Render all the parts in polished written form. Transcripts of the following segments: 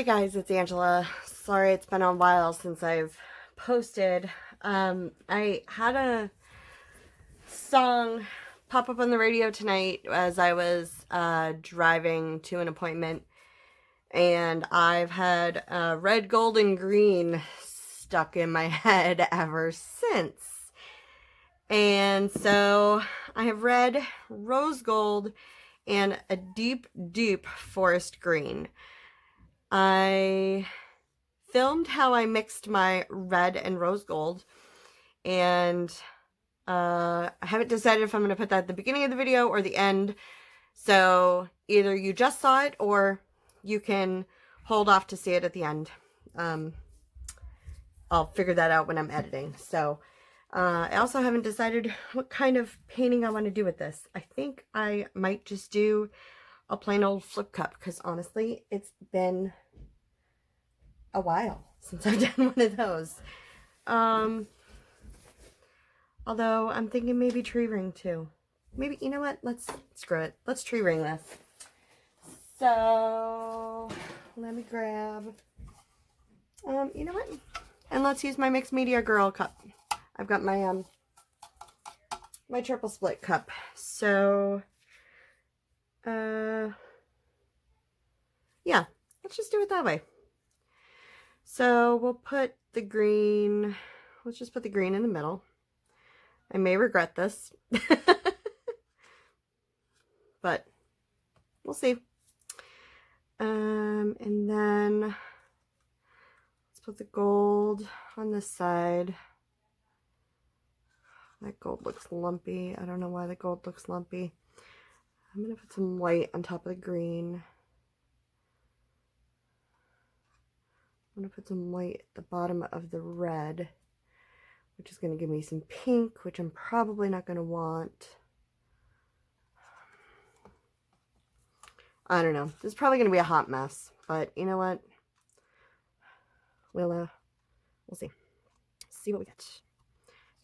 Hey guys, it's Angela. Sorry it's been a while since I've posted. I had a song pop up on the radio tonight as I was driving to an appointment, and I've had red, gold, and green stuck in my head ever since. And so I have red, rose gold, and a deep, deep forest green. I filmed how I mixed my red and rose gold, and I haven't decided if I'm going to put that at the beginning of the video or the end, so either you just saw it or you can hold off to see it at the end. I'll figure that out when I'm editing. So I also haven't decided what kind of painting I want to do with this. I think I might just do a plain old flip cup, because honestly it's been a while since I've done one of those. Although I'm thinking maybe tree ring too. Maybe, you know what? Let's screw it. Let's tree ring this. So let me grab, you know what? And let's use my Mixedmediagirl cup. I've got my, my triple split cup. So, yeah, let's just do it that way. So we'll put the green, let's just put the green in the middle. I may regret this, but we'll see. And then let's put the gold on this side. That gold looks lumpy. I don't know why the gold looks lumpy. I'm going to put some white on top of the green. I'm going to put some white at the bottom of the red, which is going to give me some pink, which I'm probably not going to want. I don't know. This is probably going to be a hot mess, but you know what? We'll see. See what we get.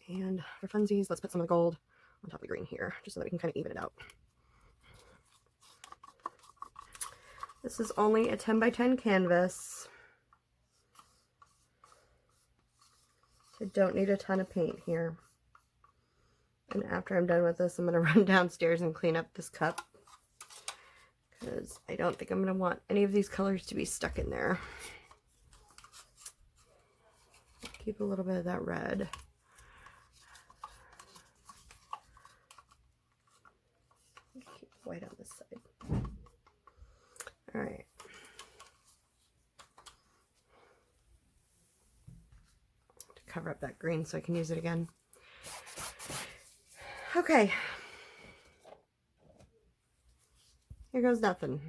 And for funsies, let's put some of the gold on top of the green here, just so that we can kind of even it out. This is only a 10 by 10 canvas. I don't need a ton of paint here. And after I'm done with this, I'm going to run downstairs and clean up this cup, because I don't think I'm going to want any of these colors to be stuck in there. Keep a little bit of that red. Keep white on this side. All right. Cover up that green so I can use it again. Okay. Here goes nothing.